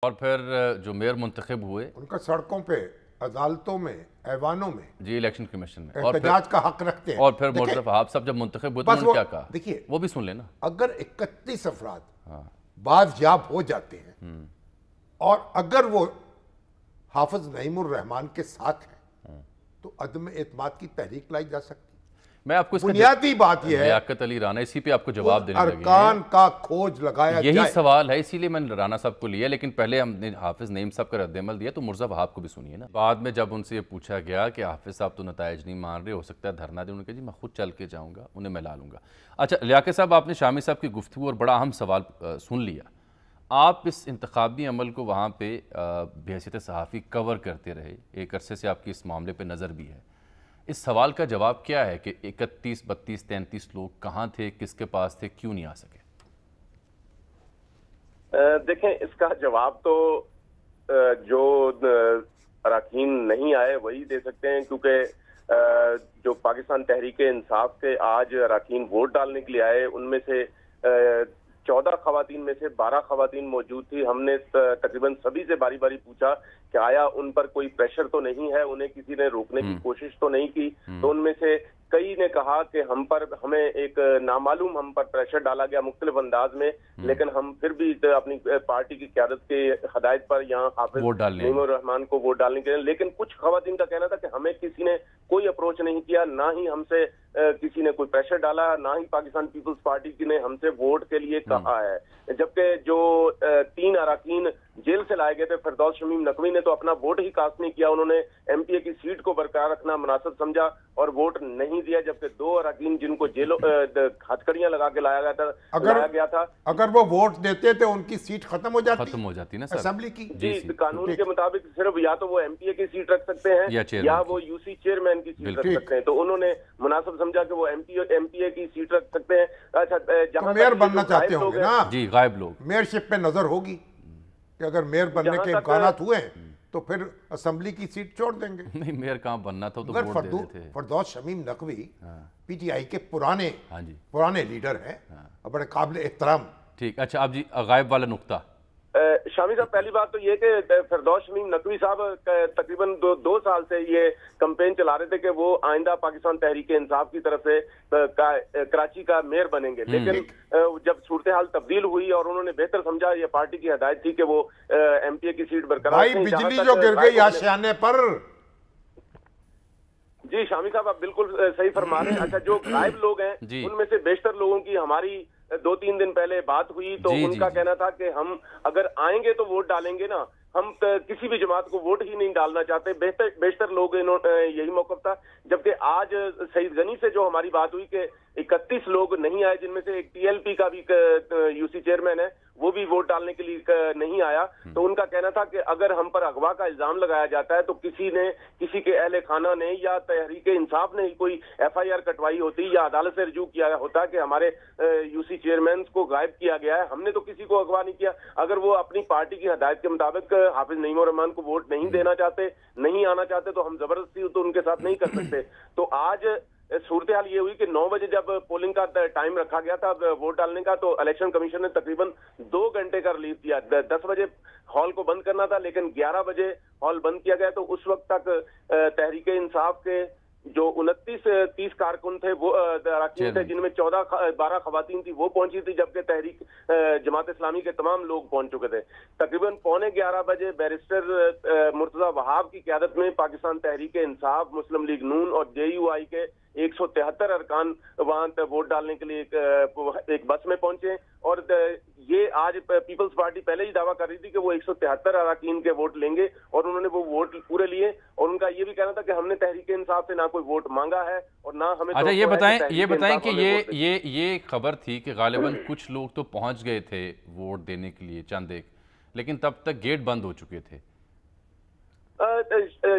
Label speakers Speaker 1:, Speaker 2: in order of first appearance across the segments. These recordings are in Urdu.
Speaker 1: اور پھر جو میئر منتخب ہوئے
Speaker 2: ان کا سڑکوں پہ، عدالتوں میں، ایوانوں میں
Speaker 1: جی الیکشن کمیشن میں
Speaker 2: احتجاج کا حق رکھتے ہیں.
Speaker 1: اور پھر مرزا آپ سب جب منتخب ہوئے تو انہوں نے کیا کہا؟
Speaker 2: دیکھیے
Speaker 1: وہ بھی سن لینا.
Speaker 2: اگر 31 افراد بازیاب ہو جاتے ہیں اور اگر وہ حافظ نعیم الرحمان کے ساتھ ہیں تو عدم اعتماد کی تحریک لائی جا سکتی.
Speaker 1: میں آپ کو
Speaker 2: بنیادی بات یہ ہے
Speaker 1: لیاقت علی رانا اسی پہ آپ کو جواب دینے لگے ہیں.
Speaker 2: ارکان کا کھوج لگایا جائے.
Speaker 1: یہی سوال ہے، اسی لیے میں نے رانا صاحب کو لیا، لیکن پہلے ہم نے حافظ نعیم صاحب کا رد عمل دیا تو مرزا وہاب کو بھی سنیے نا. بعد میں جب ان سے یہ پوچھا گیا کہ حافظ صاحب تو نتائج نہیں مان رہے، ہو سکتا ہے دھرنا دیں، انہوں نے کہا جی میں خود چل کے جاؤں گا، انہیں میں لا لوں گا. اچھا لیاقت صاحب، آپ نے شامی صاحب کی گفتگو اور بڑا اہم سوال سن لیا. آپ اس انتخابی عمل کو وہاں پہ بحیثیت صحافی کور کرتے رہے، ایک عرصے سے آپ کی اس معاملے پہ نظر بھی ہے. اس سوال کا جواب کیا ہے کہ 31 32 33 لوگ کہاں تھے، کس کے پاس تھے، کیوں نہیں آ سکے؟
Speaker 3: دیکھیں، اس کا جواب تو جو اراکین نہیں آئے وہی دے سکتے ہیں، کیونکہ جو پاکستان تحریک انصاف کے آج اراکین ووٹ ڈالنے کے لیے آئے ان میں سے 14 خواتین میں سے 12 خواتین موجود تھی. ہم نے تقریباً سبھی سے باری باری پوچھا کہ آیا ان پر کوئی پریشر تو نہیں ہے، انہیں کسی نے روکنے کی کوشش تو نہیں کی. تو ان میں سے کئی نے کہا کہ ہمیں ایک نامعلوم ہم پر پریشر ڈالا گیا مختلف انداز میں، لیکن ہم پھر بھی اپنی پارٹی کی قیادت کے ہدایت پر یہاں حافظ نعیم الرحمان کو ووٹ ڈالنے کے لیے. لیکن کچھ خواتین کا کہنا تھا کہ ہمیں کسی نے کوئی اپروچ نہیں کیا، نہ ہی ہم سے کسی نے کوئی پریشر ڈالا، نہ ہی پاکستان پیپلز پارٹی نے ہم سے ووٹ کے لیے کہا ہے. جبکہ جو 3 اراکین جیل سے لائے گئے تھے، فردوس شمیم نقوی نے تو اپنا ووٹ ہی کاسٹ نہیں کیا، انہوں نے ایم پی اے کی سیٹ کو برقرار رکھنا مناسب سمجھا اور ووٹ نہیں دیا. جبکہ 2 اراکین جن کو جیلوں ہتھکڑیاں لگا کے لایا گیا تھا،
Speaker 2: اگر وہ ووٹ دیتے تو ان کی سیٹ ختم ہو جاتی
Speaker 1: نا
Speaker 2: اسمبلی کی.
Speaker 3: جی قانون کے مطابق صرف یا تو وہ ایم پی اے کی سیٹ رکھ سکتے ہیں یا وہ یو سی چیئرمین کی سیٹ رکھ سکتے ہیں. تو انہوں نے مناسب سمجھا کہ وہ ایم پی اے کی سیٹ رکھ سکتے ہیں. اچھا، جہاں
Speaker 2: میئر بننا چاہتے ہوں گے نا
Speaker 1: جی، غائب لوگ
Speaker 2: میئر شپ پہ نظر ہوگی کہ اگر میئر بننے کے امکانات ہوئے تو پھر اسمبلی کی سیٹ چھوڑ دیں گے.
Speaker 1: نہیں، میئر کہاں بننا تھا تو ووٹ دے دیتے.
Speaker 2: Firdous Shamim Naqvi P T I کے پرانے لیڈر ہیں، بڑے قابل احترام.
Speaker 1: ٹھیک. اچھا اب جی غائب والا نقطہ.
Speaker 3: شامی صاحب، پہلی بات تو یہ کہ فردوس شمیم نقوی صاحب تقریباً 2 سال سے یہ کمپین چلا رہے تھے کہ وہ آئندہ پاکستان تحریک انصاف کی طرف سے کراچی کا میئر بنیں گے. لیکن جب صورتحال تبدیل ہوئی اور انہوں نے بہتر سمجھا، یہ پارٹی کی ہدایت تھی کہ وہ ایم پی اے کی سیٹ برقرار رکھیں.
Speaker 2: بجلی جو گر گئی آشیانے پر.
Speaker 3: جی شامی صاحب، آپ بالکل صحیح فرما رہے ہیں. اچھا، جو غائب لوگ ہیں ان میں سے بیشتر لوگوں کی ہماری 2-3 دن پہلے بات ہوئی تو ان کا کہنا تھا کہ ہم اگر آئیں گے تو ووٹ ڈالیں گے نا، ہم کسی بھی جماعت کو ووٹ ہی نہیں ڈالنا چاہتے. بیشتر لوگ یہی موقف تھا. جبکہ آج سعید غنی سے جو ہماری بات ہوئی کہ 31 لوگ نہیں آئے، جن میں سے ایک ٹی ایل پی کا بھی یو سی چیئرمین ہے، وہ بھی ووٹ ڈالنے کے لیے نہیں آیا. تو ان کا کہنا تھا کہ اگر ہم پر اغوا کا الزام لگایا جاتا ہے تو کسی کے اہل خانہ نے یا تحریک انصاف نے ہی کوئی ایف آئی آر کٹوائی ہوتی یا عدالت سے رجوع کیا ہوتا کہ ہمارے یو سی چیئرمینز کو غائب کیا گیا ہے. ہم نے تو کسی کو اغوا نہیں کیا. اگر وہ اپنی پارٹی کی ہدایت کے مطابق حافظ نعیم الرحمان کو ووٹ نہیں دینا چاہتے، نہیں آنا چاہتے، تو ہم زبردستی تو ان کے ساتھ نہیں کر سکتے. تو آج صورتحال یہ ہوئی کہ 9 بجے جب پولنگ کا ٹائم رکھا گیا تھا ووٹ ڈالنے کا، تو الیکشن کمیشن نے تقریباً 2 گھنٹے کا ریلیز دیا. 10 بجے ہال کو بند کرنا تھا، لیکن 11 بجے ہال بند کیا گیا. تو اس وقت تک تحریک انصاف کے جو 29-30 کارکن تھے، وہ اراکین تھے، جن میں 12 خواتین تھی، وہ پہنچی تھی. جبکہ تحریک جماعت اسلامی کے تمام لوگ پہنچ چکے تھے. تقریباً 11:15 بجے بیرسٹر مرتضی وہاب کی قیادت میں پاکستان تحریک انصاف، مسلم لیگ نون اور جے یو آئی کے 173 ارکان وہاں ووٹ ڈالنے کے لیے ایک بس میں پہنچے. اور یہ آج پیپلز پارٹی پہلے ہی دعویٰ کر رہی تھی کہ وہ 173 اراکین کے ووٹ لیں گے، اور انہوں نے وہ ووٹ پورے لیے. اور ان کا یہ بھی کہنا تھا کہ ہم نے تحریک انصاف سے نہ کوئی ووٹ مانگا ہے اور نہ ہمیں.
Speaker 1: اچھا یہ بتائیں کہ یہ خبر تھی کہ غالباً کچھ لوگ تو پہنچ گئے تھے ووٹ دینے کے لیے، چند ایک، لیکن تب تک گیٹ بند ہو چکے تھے.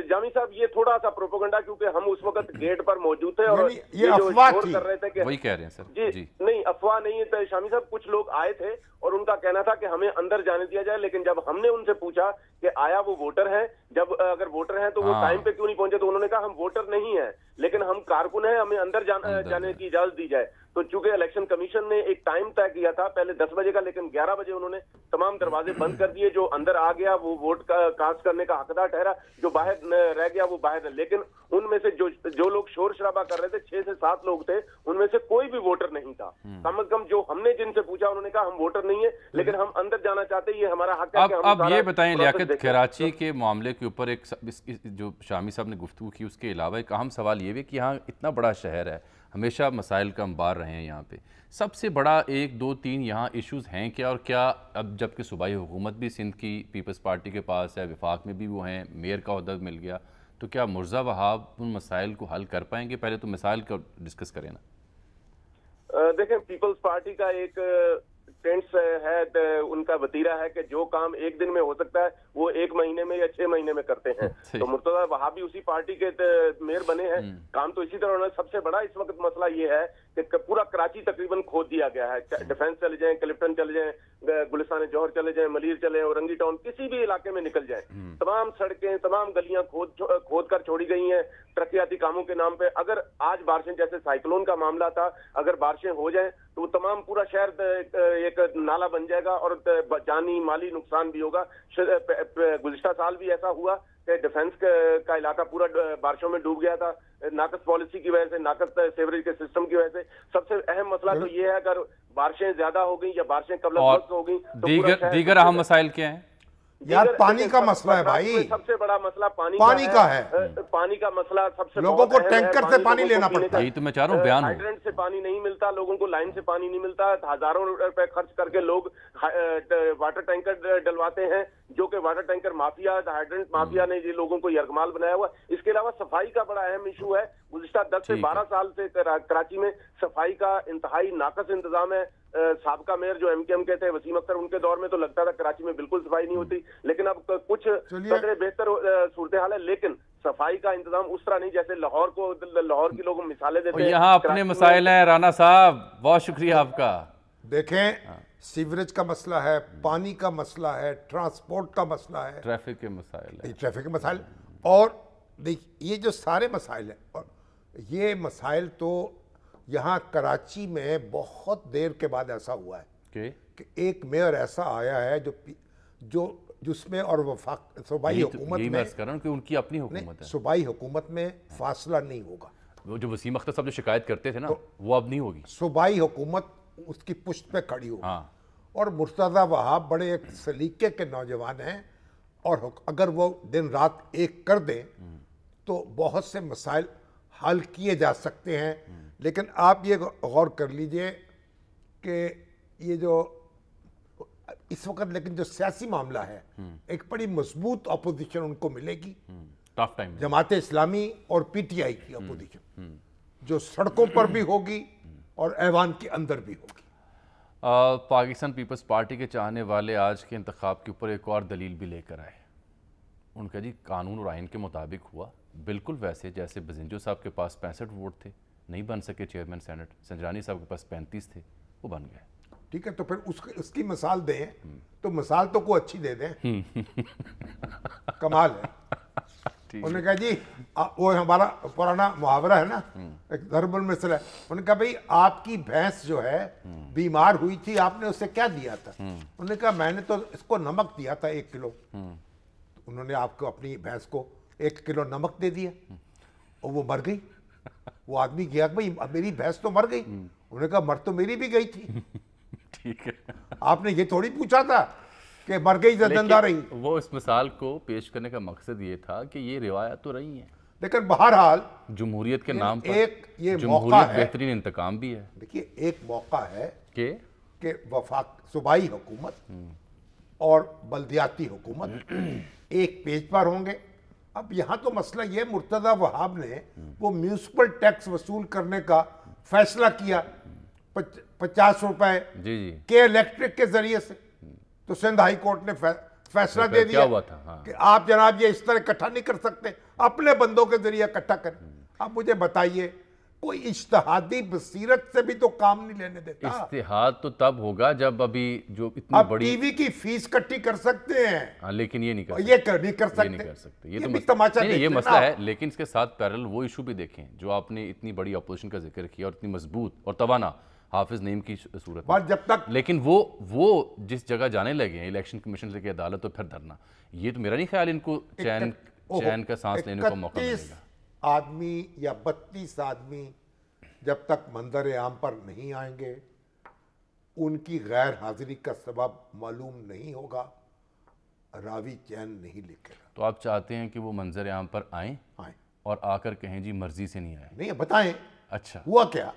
Speaker 3: جامی صاحب، یہ تھوڑا سا پروپیگنڈا، کیونکہ ہم اس وقت گیٹ پر موجود تھے اور
Speaker 2: یہ افواہ تھی.
Speaker 3: کر رہے تھے کہ
Speaker 1: وہی کہہ رہے ہیں سر.
Speaker 3: جی نہیں، افواہ نہیں ہے شامی صاحب. کچھ لوگ آئے تھے اور ان کا کہنا تھا کہ ہمیں اندر جانے دیا جائے. لیکن جب ہم نے ان سے پوچھا کہ آیا وہ ووٹر ہیں، جب اگر ووٹر ہیں تو وہ ٹائم پہ کیوں نہیں پہنچے، تو انہوں نے کہا ہم ووٹر نہیں ہیں لیکن ہم کارکن ہیں، ہمیں اندر جانے کی اجازت دی جائے. تو چونکہ الیکشن کمیشن نے ایک ٹائم طے کیا تھا پہلے 10 بجے کا، لیکن 11 بجے انہوں نے تمام دروازے بند کر دیے. جو اندر آ گیا وہ ووٹ کاسٹ کرنے کا حقدار ٹھہرا، جو باہر رہ گیا وہ باہر. لیکن ان میں سے جو لوگ شور شرابہ کر رہے تھے 6 سے 7 لوگ تھے، ان میں سے کوئی بھی ووٹر نہیں تھا. کم از کم جو ہم نے جن سے پوچھا انہوں نے کہا ہم ووٹر نہیں ہیں، لیکن ہم اندر جانا چاہتے ہیں، یہ ہمارا حق ہے.
Speaker 1: اب یہ بتائیں لیاقت، کراچی کے معاملے کے اوپر ایک جو شامی صاحب نے گفتگو کی، اس کے علاوہ ایک اہم سوال یہ بھی کہ یہاں اتنا بڑا شہر ہے، ہمیشہ مسائل کا انبار رہے ہیں یہاں پہ. سب سے بڑا 1 2 3 یہاں ایشوز ہیں کیا؟ اور کیا اب جب کہ صوبائی حکومت بھی سندھ کی پیپلز پارٹی کے پاس ہے، وفاق میں بھی وہ ہیں، میئر کا عہدہ مل گیا، تو کیا مرزا وہاب ان مسائل کو حل کر پائیں گے؟ پہلے تو مسائل کو ڈسکس کریں نا.
Speaker 3: دیکھیں پیپلز پارٹی کا ایک ٹرینڈز ہے، ان کا وتیرہ ہے کہ جو کام ایک دن میں ہو سکتا ہے وہ 1 مہینے میں یا 6 مہینے میں کرتے ہیں. تو مرتضیٰ وہاب بھی اسی پارٹی کے میئر بنے ہیں، کام تو اسی طرح ہونا. سب سے بڑا اس وقت مسئلہ یہ ہے کہ پورا کراچی تقریباً کھود دیا گیا ہے. ڈیفینس چلے جائیں، کلفٹن چلے جائیں، گلستان جوہر چلے جائیں، ملیر چلے، اورنگی ٹاؤن، کسی بھی علاقے میں نکل جائیں، تمام سڑکیں، تمام گلیاں کھود کر چھوڑی گئی ہیں ترقیاتی کاموں کے نام پہ. اگر آج بارشیں، جیسے سائیکلون کا معاملہ تھا، اگر بارشیں ہو جائیں تو وہ تمام پورا شہر ایک نالا بن جائے گا اور جانی مالی نقصان بھی ہوگا. گزشتہ سال بھی ایسا ہوا کہ ڈیفنس کا علاقہ پورا بارشوں میں ڈوب گیا تھا، ناقص پالیسی کی وجہ سے، ناقص سیوریج کے سسٹم کی وجہ سے. سب سے اہم مسئلہ تو یہ ہے اگر بارشیں زیادہ ہو گئیں یا بارشیں قبل از وقت ہو گئیں تو
Speaker 1: دیگر اہم مسائل کیا ہیں؟
Speaker 2: یار پانی کا مسئلہ ہے بھائی،
Speaker 3: سب سے بڑا مسئلہ پانی
Speaker 2: کا ہے.
Speaker 3: پانی کا مسئلہ سب سے
Speaker 2: لوگوں کو ٹینکر سے پانی لینا پڑتا ہے.
Speaker 1: یہی تو میں چاہ رہا ہوں بیان ہو.
Speaker 3: ہائیڈرنٹ سے پانی نہیں ملتا، لوگوں کو لائن سے پانی نہیں ملتا. ہزاروں روپے خرچ کر کے لوگ واٹر ٹینکر ڈلواتے ہیں، جو کہ واٹر ٹینکر مافیا، ہائیڈرنٹ مافیا نے یہ لوگوں کو یرغمال بنایا ہوا. اس کے علاوہ صفائی کا بڑا اہم ایشو ہے. گزشتہ 10 سے 12 سال سے کراچی میں صفائی کا انتہائی ناقص انتظام ہے. سابقہ میئر جو ایم کے ایم کے تھے وسیم اختر، ان کے دور میں تو لگتا تھا کراچی میں بالکل صفائی نہیں ہوتی، لیکن اب کچھ قدرے بہتر صورتحال ہے، لیکن صفائی کا انتظام اس طرح نہیں جیسے لاہور کی لوگ مثالیں دیتے ہیں.
Speaker 1: یہاں اپنے مسائل ہیں رانا صاحب، بہت شکریہ آپ کا.
Speaker 2: دیکھیں سیوریج کا مسئلہ ہے، پانی کا مسئلہ ہے، ٹرانسپورٹ کا مسئلہ ہے،
Speaker 1: ٹریفک کے مسائل ہیں،
Speaker 2: ٹریفک کے مسائل. اور یہ جو سارے مسائل ہیں، اور یہ مسائل تو یہاں کراچی میں بہت دیر کے بعد ایسا ہوا ہے کہ ایک میئر ایسا آیا ہے جو جس میں اور وفاق صوبائی حکومت میں
Speaker 1: کہ ان کی اپنی حکومت ہے،
Speaker 2: صوبائی حکومت میں فاصلہ نہیں ہوگا.
Speaker 1: وہ جو وسیم اختر صاحب جو شکایت کرتے تھے نا وہ اب نہیں ہوگی.
Speaker 2: صوبائی حکومت اس کی پشت پہ کھڑی ہوگی. اور مرتضیٰ وہاب بڑے ایک سلیقے کے نوجوان ہیں، اور اگر وہ دن رات ایک کر دیں تو بہت سے مسائل حل کیے جا سکتے ہیں. لیکن آپ یہ غور کر لیجئے کہ یہ جو اس وقت لیکن جو سیاسی معاملہ ہے، ایک بڑی مضبوط اپوزیشن ان کو ملے گی. جماعت اسلامی اور پی ٹی آئی کی اپوزیشن جو سڑکوں پر بھی ہوگی اور ایوان کے اندر بھی ہوگی.
Speaker 1: پاکستان پیپلز پارٹی کے چاہنے والے آج کے انتخاب کے اوپر ایک اور دلیل بھی لے کر آئے. ان کا جی قانون اور آئین کے مطابق ہوا بالکل ویسے جیسے بزنجو صاحب کے پاس 65 ووٹ تھے، نہیں بن سکے چیئرمین سینٹ. سنجرانی صاحب کے پاس 35 تھے، وہ بن گئے.
Speaker 2: ٹھیک ہے، تو پھر اس کی مثال دیں، تو مثال تو کوئی اچھی دے دیں. کمال ہے. انہوں نے کہا جی وہ ہمارا پرانا محاورہ ہے نا، ایک ضرب المثل ہے. انہوں نے کہا بھئی آپ کی بھینس جو ہے بیمار ہوئی تھی، آپ نے اسے کیا دیا تھا؟ انہوں نے کہا میں نے تو اس کو نمک دیا تھا 1 کلو. انہوں نے آپ کو اپنی بھینس کو 1 کلو نمک دے دیا اور وہ مر گئی. وہ آدمی گیا کہ بھئی میری بھینس تو مر گئی. انہوں نے کہا مر تو میری بھی گئی تھی.
Speaker 1: ٹھیک ہے،
Speaker 2: آپ نے یہ تھوڑی پوچھا تھا کہ مر گئی زندہ رہی.
Speaker 1: وہ اس مثال کو پیش کرنے کا مقصد یہ تھا کہ یہ روایت تو رہی ہیں،
Speaker 2: لیکن بہرحال
Speaker 1: جمہوریت کے نام پر
Speaker 2: ایک یہ موقع
Speaker 1: جمہوریت
Speaker 2: ہے،
Speaker 1: بہترین انتقام بھی ہے.
Speaker 2: دیکھیے ایک موقع ہے
Speaker 1: کہ
Speaker 2: وفاق صوبائی حکومت اور بلدیاتی حکومت ایک پیج پر ہوں گے. اب یہاں تو مسئلہ یہ مرتضیٰ وہاب نے وہ میونسپل ٹیکس وصول کرنے کا فیصلہ کیا 50 روپے کے الیکٹرک کے ذریعے سے. تو سندھ ہائی کورٹ نے فیصلہ دے دیا کہ آپ جناب یہ اس طرح اکٹھا نہیں کر سکتے، اپنے بندوں کے ذریعے اکٹھا کریں. اب مجھے بتائیے کوئی اجتہادی بصیرت سے بھی تو کام نہیں لینے دیتا.
Speaker 1: اجتہاد تو تب ہوگا جب ابھی جو اتنی بڑی
Speaker 2: ٹی وی کی فیس کٹی کر سکتے ہیں،
Speaker 1: لیکن یہ نہیں کر سکتے.
Speaker 2: یہ بھی تماشا دیکھتے ہیں.
Speaker 1: یہ مسئلہ ہے، لیکن اس کے ساتھ پیرل وہ ایشو بھی دیکھیں جو آپ نے اتنی بڑی اپوزیشن کا ذکر کیا اور اتنی مضبوط اور توانا حافظ نعیم کی صورت
Speaker 2: بات جب تک
Speaker 1: لیکن وہ جس جگہ جانے لگے ہیں الیکشن کمیشن سے کہ عدالت تو پھر دھرنا, یہ تو میرا نہیں خیال ان کو چین کا سانس لینے کا موقع ملے
Speaker 2: 31
Speaker 1: گا.
Speaker 2: آدمی یا 32 آدمی جب تک منظر عام پر نہیں آئیں گے, ان کی غیر حاضری کا سبب معلوم نہیں ہوگا, راوی چین نہیں لکھے گا.
Speaker 1: تو آپ چاہتے ہیں کہ وہ منظر عام پر آئیں اور آ کر کہیں جی مرضی سے نہیں آئے؟
Speaker 2: نہیں بتائیں
Speaker 1: اچھا
Speaker 2: ہوا کیا.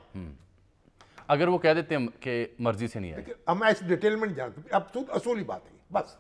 Speaker 1: اگر وہ کہہ دیتے ہیں کہ مرضی سے نہیں آئے,
Speaker 2: اب میں اس ڈیٹیل میں نہیں جانتا, اب اصولی بات ہے بس.